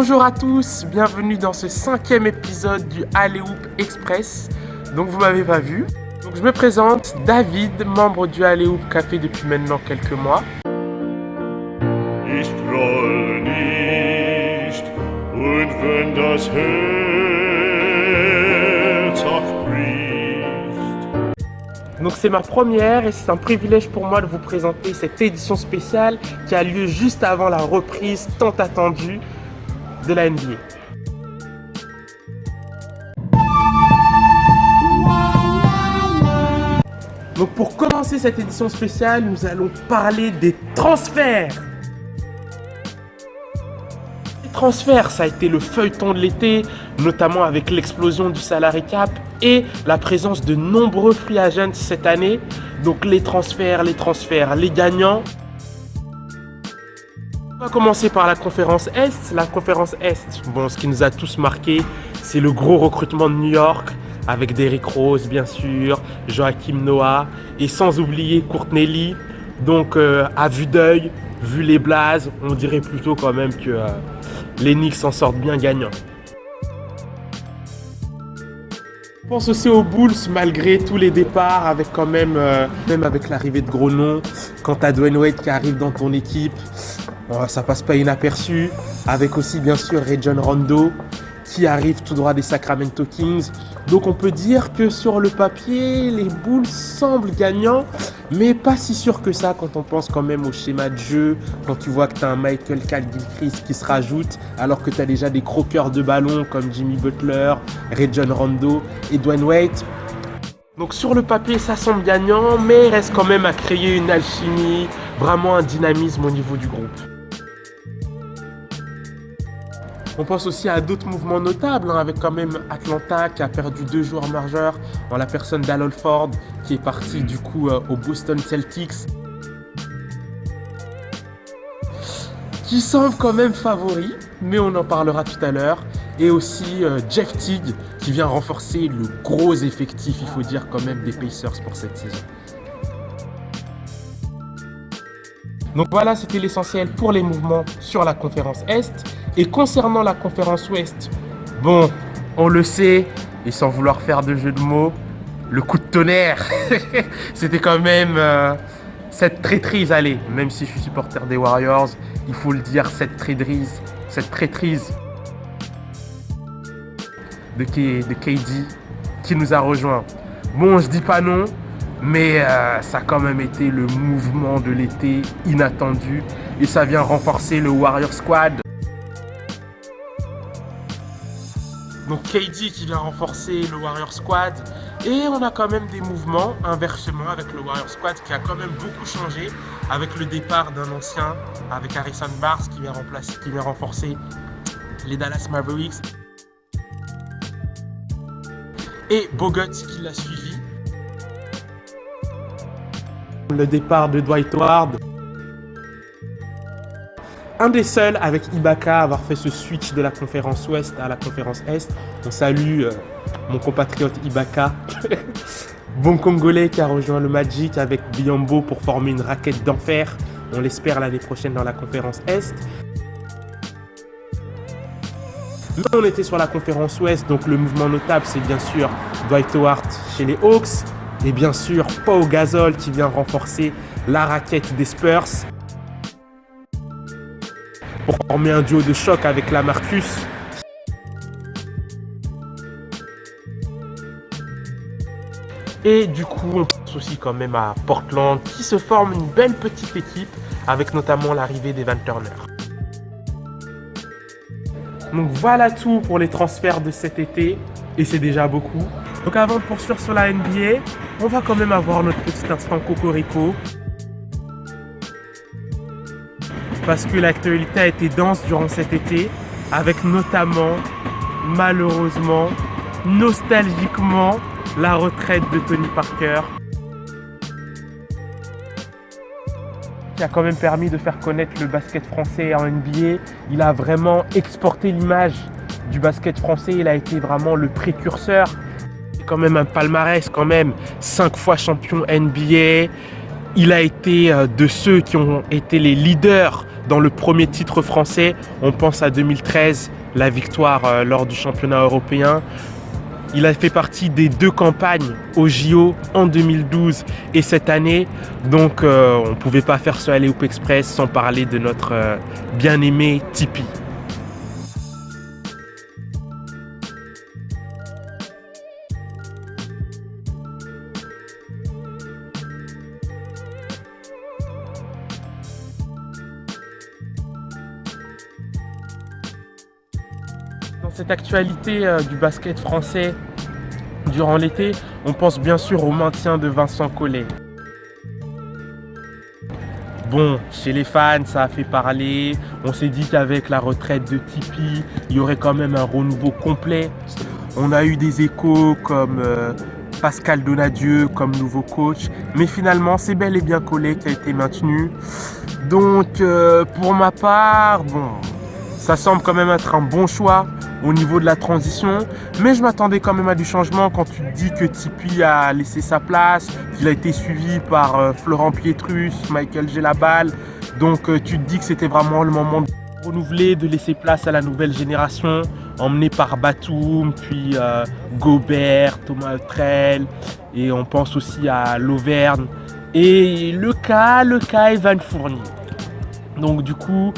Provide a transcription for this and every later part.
Bonjour à tous, bienvenue dans ce 5e épisode du Alley-Oop Express. Donc vous m'avez pas vu. Donc je me présente, David, membre du Alley-Oop Café depuis maintenant quelques mois. Ich groll nicht, und wenn das Herz auch bricht. Donc c'est ma première et c'est un privilège pour moi de vous présenter cette édition spéciale qui a lieu juste avant la reprise tant attendue de la NBA. Donc pour commencer cette édition spéciale, nous allons parler des transferts. Les transferts, ça a été le feuilleton de l'été, notamment avec l'explosion du salary cap et la présence de nombreux free agents cette année. Donc les transferts, les gagnants. On va commencer par la conférence Est. La conférence Est, bon, ce qui nous a tous marqué, c'est le gros recrutement de New York, avec Derrick Rose, bien sûr, Joakim Noah, et sans oublier Courtney Lee. Donc, à vue d'œil, vu les blazes, on dirait plutôt quand même que les Knicks s'en sortent bien gagnants. Je pense aussi aux Bulls, malgré tous les départs, avec quand même avec l'arrivée de gros noms. Quand t'as Dwayne Wade qui arrive dans ton équipe, ça passe pas inaperçu. Avec aussi, bien sûr, Rajon Rondo, qui arrive tout droit des Sacramento Kings. Donc on peut dire que sur le papier, les Bulls semblent gagnants, mais pas si sûr que ça quand on pense quand même au schéma de jeu, quand tu vois que tu as un Michael Gilchrist qui se rajoute, alors que tu as déjà des croqueurs de ballon comme Jimmy Butler, Rajon Rondo et Dwayne Wade. Donc sur le papier, ça semble gagnant, mais il reste quand même à créer une alchimie, vraiment un dynamisme au niveau du groupe. On pense aussi à d'autres mouvements notables, avec quand même Atlanta qui a perdu 2 joueurs majeurs en la personne d'Al Horford qui est parti du coup au Boston Celtics, qui semble quand même favori, mais on en parlera tout à l'heure. Et aussi Jeff Teague qui vient renforcer le gros effectif, il faut dire quand même, des Pacers pour cette saison. Donc voilà, c'était l'essentiel pour les mouvements sur la conférence Est. Et concernant la conférence Ouest, bon, on le sait, et sans vouloir faire de jeu de mots, le coup de tonnerre, c'était quand même cette traîtrise, allez, même si je suis supporter des Warriors, il faut le dire, cette traîtrise de KD qui nous a rejoints. Bon, je dis pas non, mais ça a quand même été le mouvement de l'été inattendu et ça vient renforcer le Warrior Squad. Donc KD qui vient renforcer le Warrior Squad et on a quand même des mouvements inversement avec le Warrior Squad qui a quand même beaucoup changé avec le départ d'un ancien, avec Harrison Barnes qui vient renforcer les Dallas Mavericks et Bogut qui l'a suivi. Le départ de Dwight Howard. Un des seuls avec Ibaka à avoir fait ce switch de la conférence Ouest à la conférence Est. On salue mon compatriote Ibaka, bon Congolais qui a rejoint le Magic avec Biyombo pour former une raquette d'enfer. On l'espère l'année prochaine dans la conférence Est. Là, on était sur la conférence Ouest, donc le mouvement notable, c'est bien sûr Dwight Howard chez les Hawks. Et bien sûr, Pau Gasol qui vient renforcer la raquette des Spurs pour former un duo de choc avec LaMarcus. Et du coup, on pense aussi quand même à Portland qui se forme une belle petite équipe avec notamment l'arrivée d'Evan Turner. Donc voilà tout pour les transferts de cet été et c'est déjà beaucoup. Donc avant de poursuivre sur la NBA, on va quand même avoir notre petit instant cocorico. Parce que l'actualité a été dense durant cet été, avec notamment, malheureusement, nostalgiquement, la retraite de Tony Parker, qui a quand même permis de faire connaître le basket français en NBA. Il a vraiment exporté l'image du basket français, il a été vraiment le précurseur. C'est quand même un palmarès, 5 fois champion NBA. Il a été de ceux qui ont été les leaders dans le premier titre français. On pense à 2013, la victoire lors du championnat européen. Il a fait partie des 2 campagnes au JO en 2012 et cette année. Donc on ne pouvait pas faire ce Alley-Oop Express sans parler de notre bien-aimé Tipeee. Dans cette actualité du basket français durant l'été, on pense bien sûr au maintien de Vincent Collet. Bon, chez les fans, ça a fait parler. On s'est dit qu'avec la retraite de Tipeee, il y aurait quand même un renouveau complet. On a eu des échos comme Pascal Donadieu comme nouveau coach. Mais finalement, c'est bel et bien Collet qui a été maintenu. Donc, pour ma part, bon, ça semble quand même être un bon choix au niveau de la transition, mais je m'attendais quand même à du changement quand tu te dis que Tipeee a laissé sa place, qu'il a été suivi par Florent Pietrus, Michael Gelabal, donc tu te dis que c'était vraiment le moment de renouveler, de laisser place à la nouvelle génération, emmenée par Batum, puis Gobert, Thomas Trell, et on pense aussi à l'Auvergne, et le cas Evan Fournier. Donc du coup,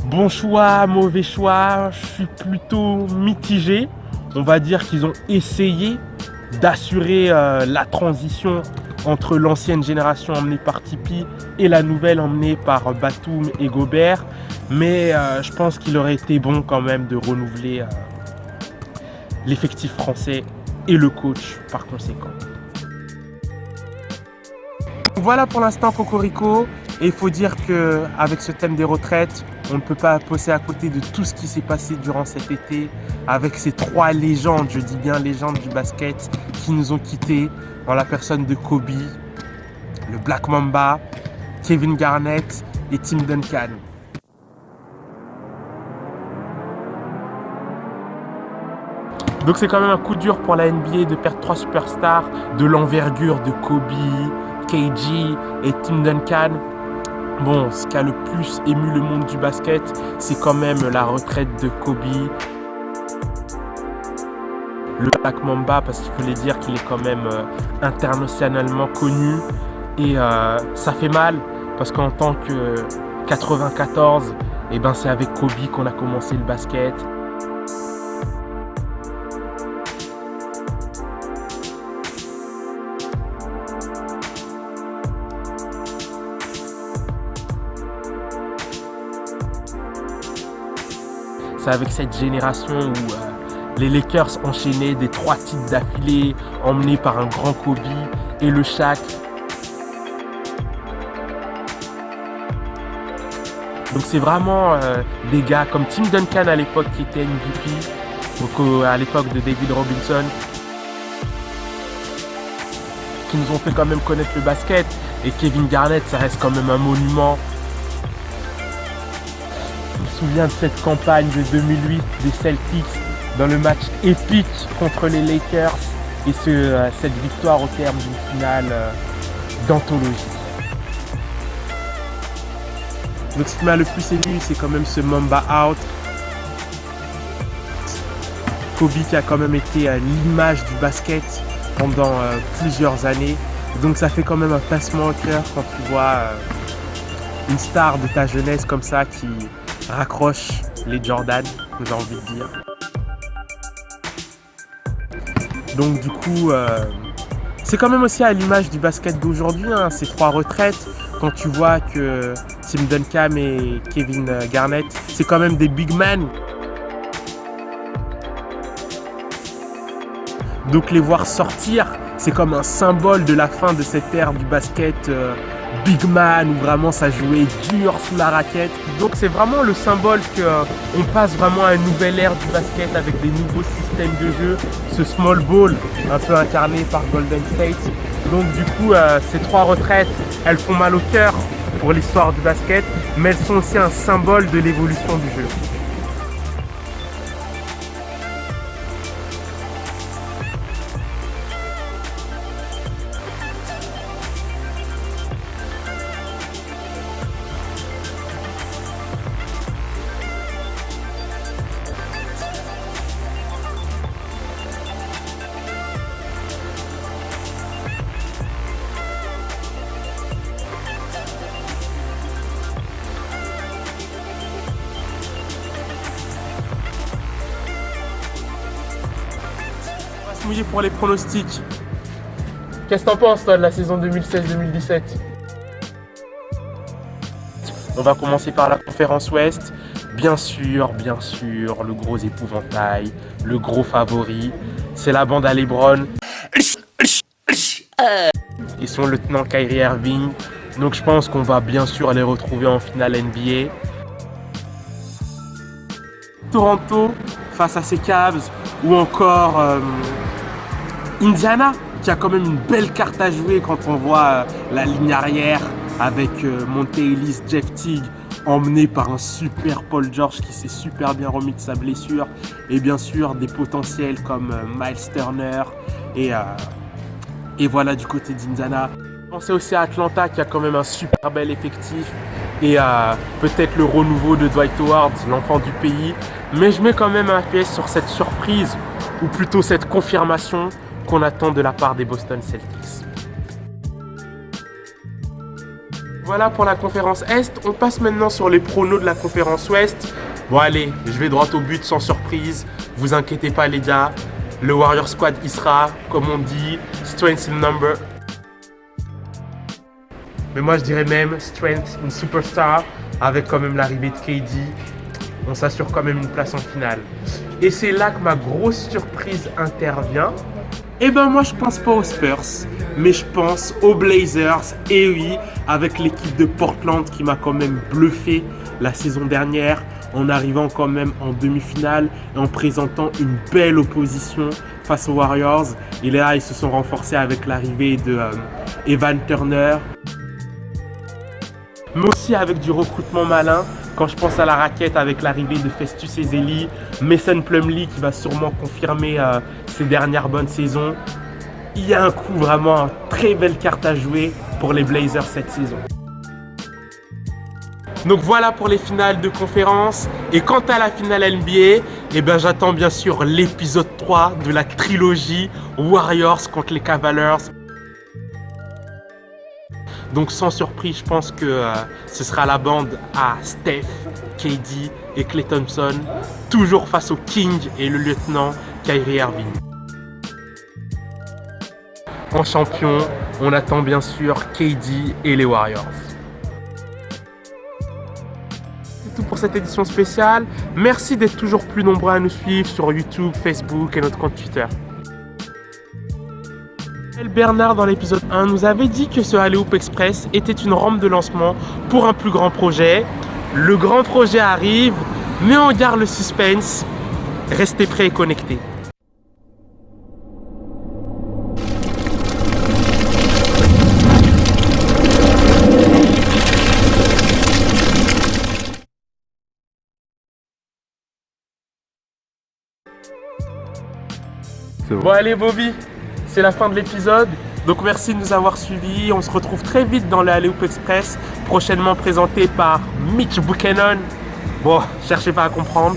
bon choix, mauvais choix, je suis plutôt mitigé. On va dire qu'ils ont essayé d'assurer la transition entre l'ancienne génération emmenée par Tipeee et la nouvelle emmenée par Batum et Gobert. Mais je pense qu'il aurait été bon quand même de renouveler l'effectif français et le coach par conséquent. Voilà pour l'instant Cocorico. Et il faut dire qu'avec ce thème des retraites, on ne peut pas passer à côté de tout ce qui s'est passé durant cet été avec ces 3 légendes, je dis bien légendes du basket, qui nous ont quittés dans la personne de Kobe, le Black Mamba, Kevin Garnett et Tim Duncan. Donc c'est quand même un coup dur pour la NBA de perdre 3 superstars de l'envergure de Kobe, KG et Tim Duncan. Bon, ce qui a le plus ému le monde du basket, c'est quand même la retraite de Kobe. Le Black Mamba, parce qu'il faut le dire qu'il est quand même internationalement connu. Et ça fait mal, parce qu'en tant que 94, eh ben, c'est avec Kobe qu'on a commencé le basket. C'est avec cette génération où les Lakers enchaînaient des 3 titres d'affilée, emmenés par un grand Kobe et le Shaq. Donc c'est vraiment des gars comme Tim Duncan à l'époque qui était MVP, donc à l'époque de David Robinson, qui nous ont fait quand même connaître le basket. Et Kevin Garnett, ça reste quand même un monument. Je me souviens de cette campagne de 2008 des Celtics dans le match épique contre les Lakers et cette victoire au terme d'une finale d'anthologie. Donc ce qui m'a le plus ému, c'est quand même ce Mamba Out. Kobe qui a quand même été l'image du basket pendant plusieurs années. Donc ça fait quand même un pincement au cœur quand tu vois une star de ta jeunesse comme ça qui raccroche les Jordan, que j'ai envie de dire. Donc du coup, c'est quand même aussi à l'image du basket d'aujourd'hui, hein, ces 3 retraites. Quand tu vois que Tim Duncan et Kevin Garnett, c'est quand même des big men. Donc les voir sortir, c'est comme un symbole de la fin de cette ère du basket big man, où vraiment ça jouait dur sous la raquette. Donc c'est vraiment le symbole qu'on passe vraiment à une nouvelle ère du basket avec des nouveaux systèmes de jeu, ce small ball un peu incarné par Golden State. Donc du coup ces 3 retraites, elles font mal au cœur pour l'histoire du basket, mais elles sont aussi un symbole de l'évolution du jeu. se mouiller pour les pronostics. Qu'est-ce que t'en penses, toi, de la saison 2016-2017? On va commencer par la conférence Ouest. Bien sûr, le gros épouvantail, le gros favori, c'est la bande à LeBron et son lieutenant Kyrie Irving. Donc je pense qu'on va bien sûr les retrouver en finale NBA. Toronto face à ses Cavs ou encore Indiana qui a quand même une belle carte à jouer quand on voit la ligne arrière avec Monte Ellis, Jeff Teague emmené par un super Paul George qui s'est super bien remis de sa blessure et bien sûr des potentiels comme Miles Turner et voilà du côté d'Indiana. Pensez aussi à Atlanta qui a quand même un super bel effectif et peut-être le renouveau de Dwight Howard, l'enfant du pays. Mais je mets quand même un PS sur cette surprise ou plutôt cette confirmation qu'on attend de la part des Boston Celtics. Voilà pour la conférence Est. On passe maintenant sur les pronos de la conférence Ouest. Bon allez, je vais droit au but sans surprise. Vous inquiétez pas les gars. Le Warrior Squad y sera, comme on dit, strength in number. Mais moi je dirais même strength in superstar. Avec quand même l'arrivée de KD. On s'assure quand même une place en finale. Et c'est là que ma grosse surprise intervient. Eh ben moi je pense pas aux Spurs, mais je pense aux Blazers, et oui, avec l'équipe de Portland qui m'a quand même bluffé la saison dernière en arrivant quand même en demi-finale et en présentant une belle opposition face aux Warriors. Et là ils se sont renforcés avec l'arrivée de Evan Turner, mais aussi avec du recrutement malin. Quand je pense à la raquette avec l'arrivée de Festus Ezeli, Mason Plumlee qui va sûrement confirmer ses dernières bonnes saisons. Il y a un coup vraiment une très belle carte à jouer pour les Blazers cette saison. Donc voilà pour les finales de conférence. Et quant à la finale NBA, eh ben j'attends bien sûr l'épisode 3 de la trilogie Warriors contre les Cavaliers. Donc sans surprise, je pense que ce sera la bande à Steph, KD et Klay Thompson, toujours face au King et le lieutenant Kyrie Irving. En champion, on attend bien sûr KD et les Warriors. C'est tout pour cette édition spéciale. Merci d'être toujours plus nombreux à nous suivre sur YouTube, Facebook et notre compte Twitter. Bernard dans l'épisode 1 nous avait dit que ce Alley-Oop Express était une rampe de lancement pour un plus grand projet. Le grand projet arrive, mais on garde le suspense. Restez prêts et connectés. Bon allez Bobby, c'est la fin de l'épisode. Donc merci de nous avoir suivis. On se retrouve très vite dans le Alley-Oop Express, prochainement présenté par Mitch Buchanan. Bon, cherchez pas à comprendre.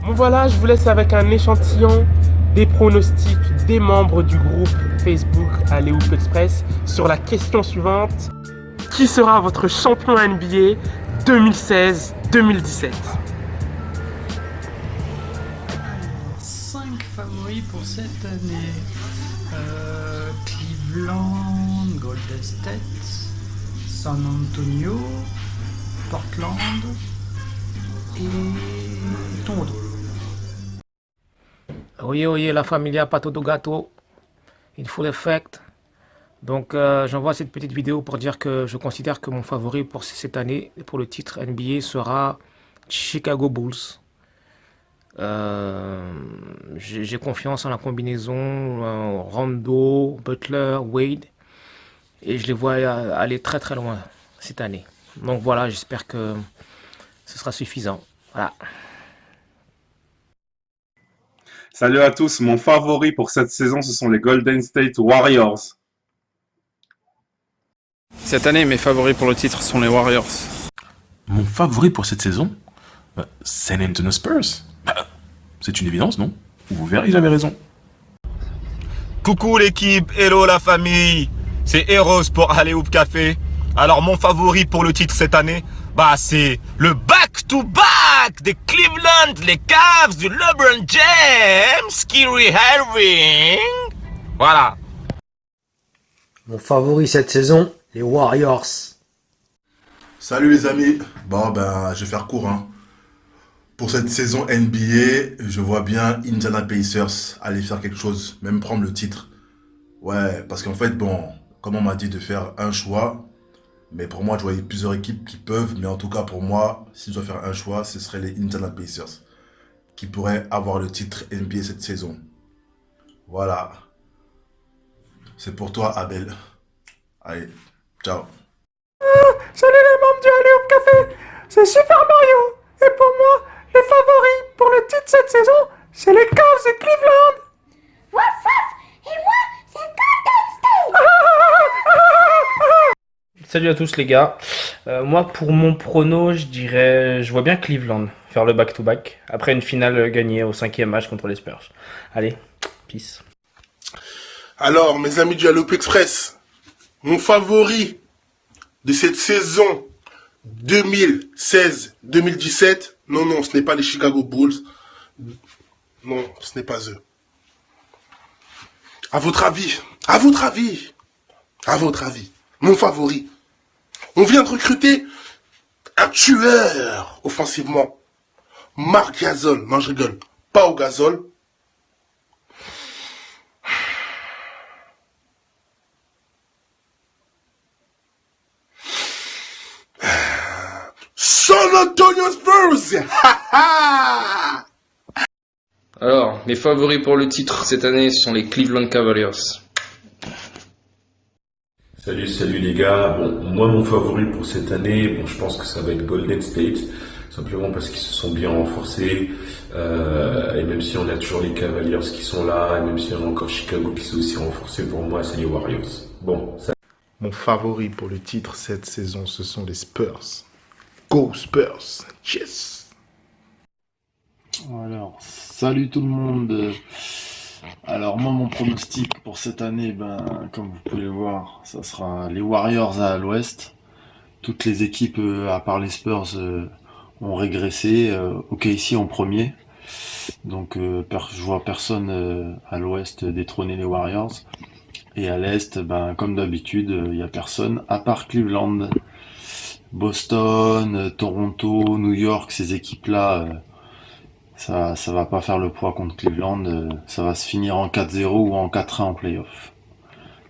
Bon voilà, je vous laisse avec un échantillon des pronostics des membres du groupe Facebook Alley-Oop Express sur la question suivante. Qui sera votre champion NBA 2016-2017? 5 favoris pour cette année. Cleveland, Golden State, San Antonio, Portland et Toronto. Oui, la familia Pato do Gato, in full effect. Donc j'envoie cette petite vidéo pour dire que je considère que mon favori pour cette année, pour le titre NBA, sera Chicago Bulls. J'ai confiance en la combinaison Rondo, Butler, Wade. Et je les vois aller très très loin cette année. Donc voilà, j'espère que ce sera suffisant. Voilà. Salut à tous, mon favori pour cette saison, ce sont les Golden State Warriors. Cette année, mes favoris pour le titre sont les Warriors. Mon favori pour cette saison, San Antonio Spurs. C'est une évidence, non? Vous verrez, j'avais raison. Coucou l'équipe, hello la famille, c'est Eros pour Alley-Oop Café. Alors mon favori pour le titre cette année, c'est le back to back. back de Cleveland, les Cavs de LeBron James, Kyrie Irving. Voilà. Mon favori cette saison, les Warriors. Salut les amis, bon ben je vais faire court hein. Pour cette saison NBA, je vois bien Indiana Pacers aller faire quelque chose, même prendre le titre. Ouais, parce qu'en fait bon, comme on m'a dit de faire un choix, mais pour moi je voyais plusieurs équipes qui peuvent, mais en tout cas pour moi, si je dois faire un choix, ce serait les Indiana Pacers qui pourraient avoir le titre NBA cette saison. Voilà. C'est pour toi Abel. Allez, ciao. Salut les membres du Alley Café, c'est Super Mario. Et pour moi, les favoris pour le titre cette saison, c'est les Cavs de Cleveland. Waf waf. Et moi, c'est Golden State. Salut à tous les gars. Moi pour mon prono, je vois bien Cleveland faire le back-to-back après une finale gagnée au 5e match contre les Spurs. Allez, peace. Alors mes amis du Alley Express, mon favori de cette saison 2016-2017, non, ce n'est pas les Chicago Bulls. Non, ce n'est pas eux. À votre avis, mon favori. On vient de recruter un tueur offensivement. Marc Gasol. Non, je rigole. Pas au Gasol. San Antonio Spurs. Alors, mes favoris pour le titre cette année sont les Cleveland Cavaliers. Salut les gars. Bon, moi mon favori pour cette année, je pense que ça va être Golden State, simplement parce qu'ils se sont bien renforcés, et même si on a toujours les Cavaliers qui sont là, et même si on a encore Chicago qui s'est aussi renforcé, pour moi c'est les Warriors. Bon, ça... Mon favori pour le titre cette saison, ce sont les Spurs. Go Spurs, yes. Alors, salut tout le monde. Alors moi mon pronostic pour cette année, comme vous pouvez le voir, ça sera les Warriors à l'ouest. Toutes les équipes à part les Spurs ont régressé. OKC en premier. Donc je vois personne à l'ouest détrôner les Warriors. Et à l'est, comme d'habitude, il n'y a personne à part Cleveland. Boston, Toronto, New York, ces équipes-là, ça va pas faire le poids contre Cleveland. Ça va se finir en 4-0 ou en 4-1 en playoff.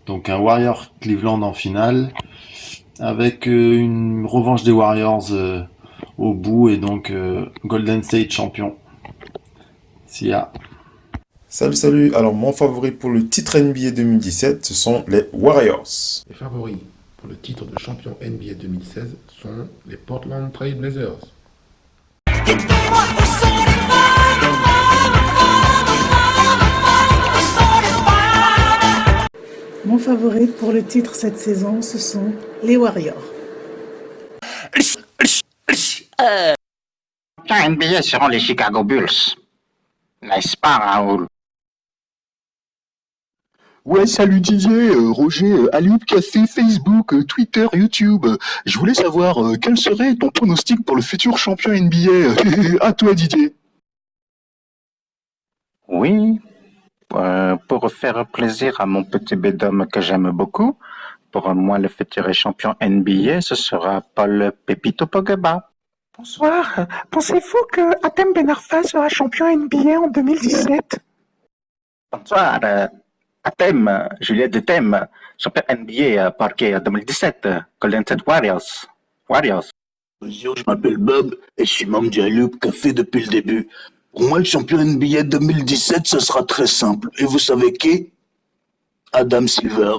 Donc un Warriors Cleveland en finale, avec une revanche des Warriors au bout, et donc Golden State champion. See ya. Salut. Alors mon favori pour le titre NBA 2017, ce sont les Warriors. Les favoris pour le titre de champion NBA 2016 sont les Portland Trail Blazers. Mon favori pour le titre cette saison, ce sont les Warriors. Champions NBA seront les Chicago Bulls. N'est-ce pas, Raoul? Ouais, salut Didier, Roger, Alley Café, Facebook, Twitter, YouTube. Je voulais savoir quel serait ton pronostic pour le futur champion NBA. À toi Didier. Oui, pour faire plaisir à mon petit bédome que j'aime beaucoup, pour moi le futur champion NBA, ce sera Paul Pepito Pogba. Bonsoir. Pensez-vous que Hatem Ben Arfa sera champion NBA en 2017? Bonsoir. Juliette de Thème, champion NBA parquet 2017, Golden State Warriors. Bonjour, je m'appelle Bob et je suis membre du Alley Café depuis le début. Pour moi, le champion NBA 2017, ce sera très simple. Et vous savez qui? Adam Silver.